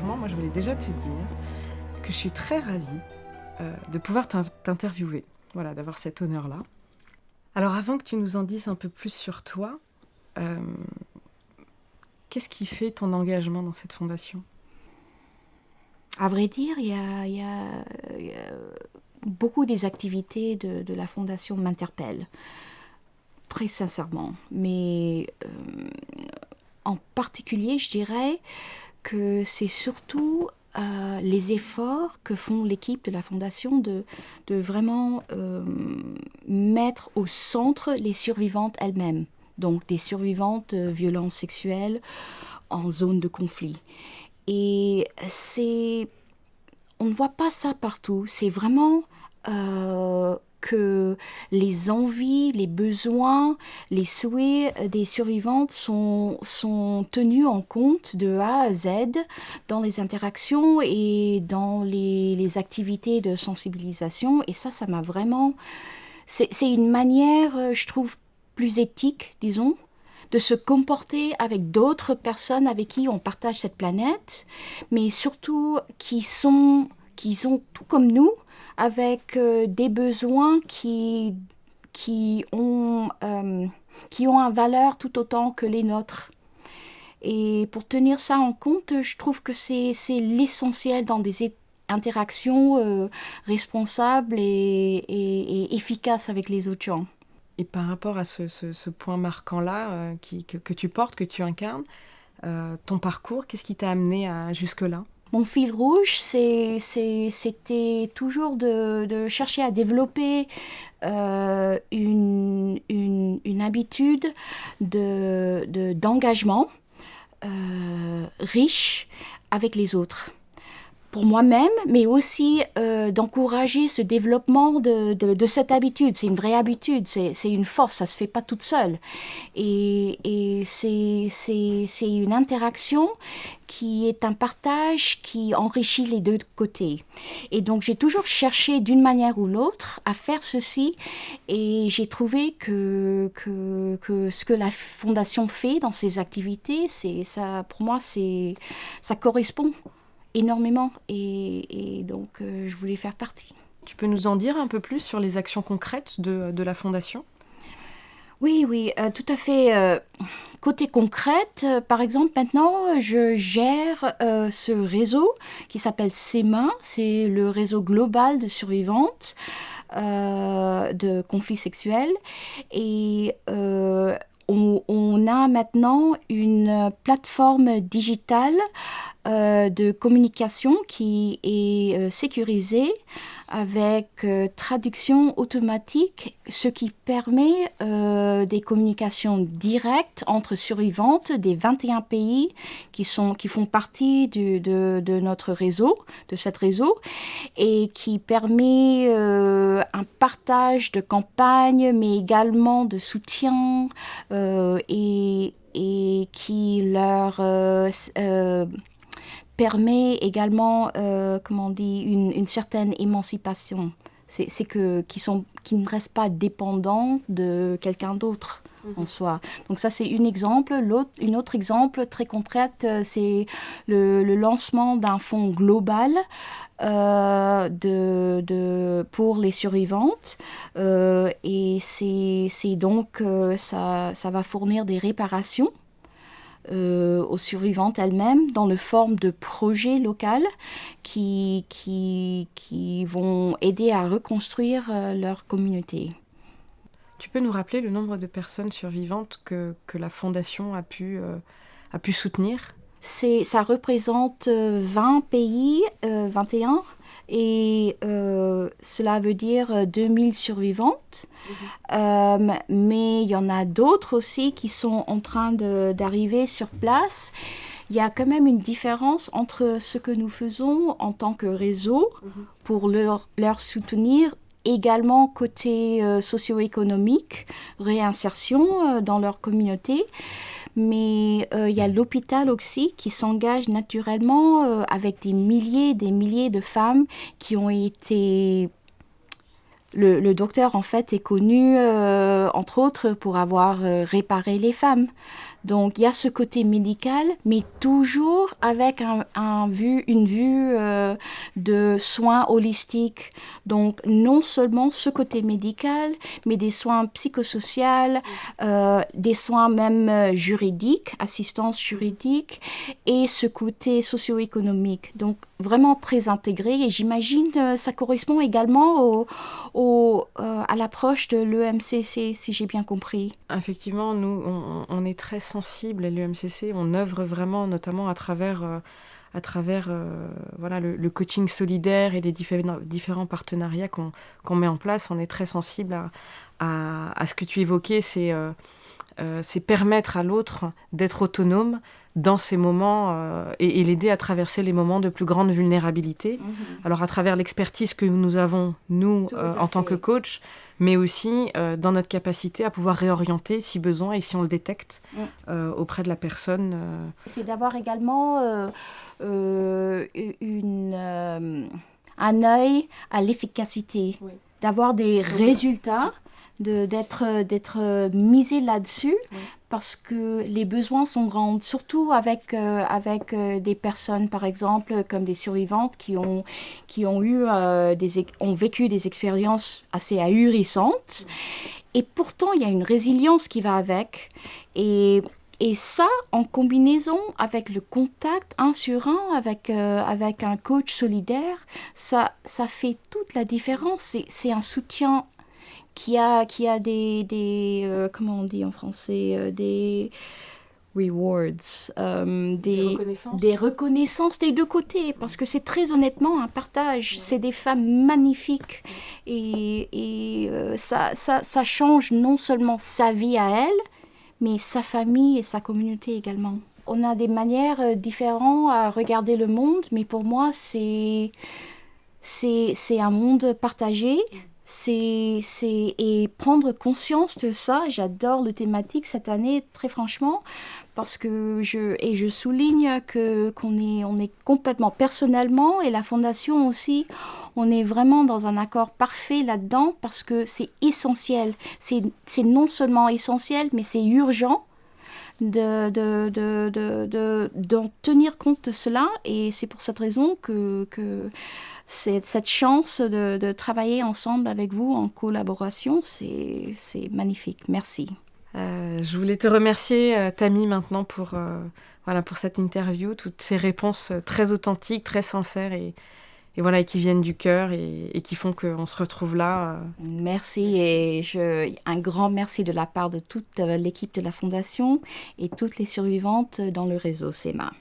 directement, moi je voulais déjà te dire que je suis très ravie de pouvoir t'interviewer, voilà, d'avoir cet honneur-là. Alors avant que tu nous en dises un peu plus sur toi, qu'est-ce qui fait ton engagement dans cette fondation ? À vrai dire, il y a beaucoup des activités de la Fondation m'interpellent, très sincèrement. Mais en particulier, je dirais que c'est surtout les efforts que font l'équipe de la Fondation de vraiment mettre au centre les survivantes elles-mêmes. Donc des survivantes de violences sexuelles en zone de conflit. Et on ne voit pas ça partout. C'est vraiment que les envies, les besoins, les souhaits des survivantes sont tenus en compte de A à Z dans les interactions et dans les activités de sensibilisation. Et ça m'a vraiment... C'est une manière, je trouve, plus éthique, disons, de se comporter avec d'autres personnes avec qui on partage cette planète, mais surtout qui sont tout comme nous, avec des besoins qui ont une valeur tout autant que les nôtres. Et pour tenir ça en compte, je trouve que c'est l'essentiel dans des interactions responsables et efficaces avec les autres gens. Et par rapport à ce point marquant-là que tu portes, que tu incarnes, ton parcours, qu'est-ce qui t'a amené jusque-là ? Mon fil rouge, c'était toujours de chercher à développer une habitude d'engagement riche avec les autres. Pour moi-même, mais aussi d'encourager ce développement de cette habitude. C'est une vraie habitude, c'est une force, ça ne se fait pas toute seule. Et c'est une interaction qui est un partage qui enrichit les deux côtés. Et donc, j'ai toujours cherché d'une manière ou l'autre à faire ceci et j'ai trouvé que ce que la Fondation fait dans ses activités, pour moi, ça correspond énormément et donc je voulais faire partie. Tu peux nous en dire un peu plus sur les actions concrètes de la Fondation ? Oui, tout à fait. Côté concrète, par exemple, maintenant, je gère ce réseau qui s'appelle SEMA, c'est le réseau global de survivantes de conflits sexuels. Et on a maintenant une plateforme digitale de communication qui est sécurisée avec traduction automatique, ce qui permet des communications directes entre survivantes des 21 pays qui font partie de notre réseau, de cet réseau, et qui permet un partage de campagnes, mais également de soutien et qui leur permet également, une certaine émancipation. C'est qu'ils ne restent pas dépendants de quelqu'un d'autre en soi. Donc ça, c'est un exemple. Un autre exemple très concret, c'est le lancement d'un fonds global pour les survivantes. Et c'est donc, ça va fournir des réparations aux survivantes elles-mêmes dans le forme de projets locaux qui vont aider à reconstruire leur communauté. Tu peux nous rappeler le nombre de personnes survivantes que la Fondation a pu soutenir ? Ça représente 20 pays, 21, et cela veut dire 2000 survivantes. Mais il y en a d'autres aussi qui sont en train d'arriver sur place. Il y a quand même une différence entre ce que nous faisons en tant que réseau pour leur soutenir, également côté socio-économique, réinsertion dans leur communauté. Mais il y a l'hôpital aussi qui s'engage naturellement avec des milliers de femmes qui ont été... Le docteur, en fait, est connu, entre autres, pour avoir réparé les femmes. Donc, il y a ce côté médical, mais toujours avec une vue de soins holistiques. Donc, non seulement ce côté médical, mais des soins psychosociaux, des soins même juridiques, assistance juridique, et ce côté socio-économique. Donc, vraiment très intégré. Et j'imagine ça correspond également à l'approche de l'EMCC, si j'ai bien compris. Effectivement, nous, on est très sensibles à l'EMCC. On œuvre vraiment, notamment à travers voilà, le coaching solidaire et les différents partenariats qu'on met en place. On est très sensible à ce que tu évoquais, c'est permettre à l'autre d'être autonome dans ces moments et l'aider à traverser les moments de plus grande vulnérabilité. Alors à travers l'expertise que nous avons, nous, en tant que coach, mais aussi dans notre capacité à pouvoir réorienter si besoin et si on le détecte auprès de la personne. C'est d'avoir également un œil à l'efficacité, d'avoir des résultats, d'être misé là-dessus, parce que les besoins sont grands, surtout avec des personnes, par exemple, comme des survivantes qui ont vécu des expériences assez ahurissantes. Et pourtant, il y a une résilience qui va avec. Et ça, en combinaison avec le contact un sur un, avec un coach solidaire, ça fait toute la différence. C'est un soutien qui a des comment on dit en français, des rewards, des reconnaissances des deux côtés, parce que c'est très honnêtement un partage. C'est des femmes magnifiques et ça change non seulement sa vie à elle, mais sa famille et sa communauté également. On a des manières différentes à regarder le monde, mais pour moi, c'est un monde partagé. Et prendre conscience de ça, j'adore le thématique cette année, très franchement, parce que je souligne qu'on est complètement personnellement, et la Fondation aussi, on est vraiment dans un accord parfait là-dedans, parce que c'est essentiel. C'est non seulement essentiel, mais c'est urgent d'en tenir compte de cela, et c'est pour cette raison que cette chance de travailler ensemble avec vous en collaboration, c'est magnifique. Merci. Je voulais te remercier, Tammy, maintenant pour cette interview, toutes ces réponses très authentiques, très sincères et qui viennent du cœur et qui font qu'on se retrouve là. Merci, et un grand merci de la part de toute l'équipe de la Fondation et toutes les survivantes dans le réseau SEMA.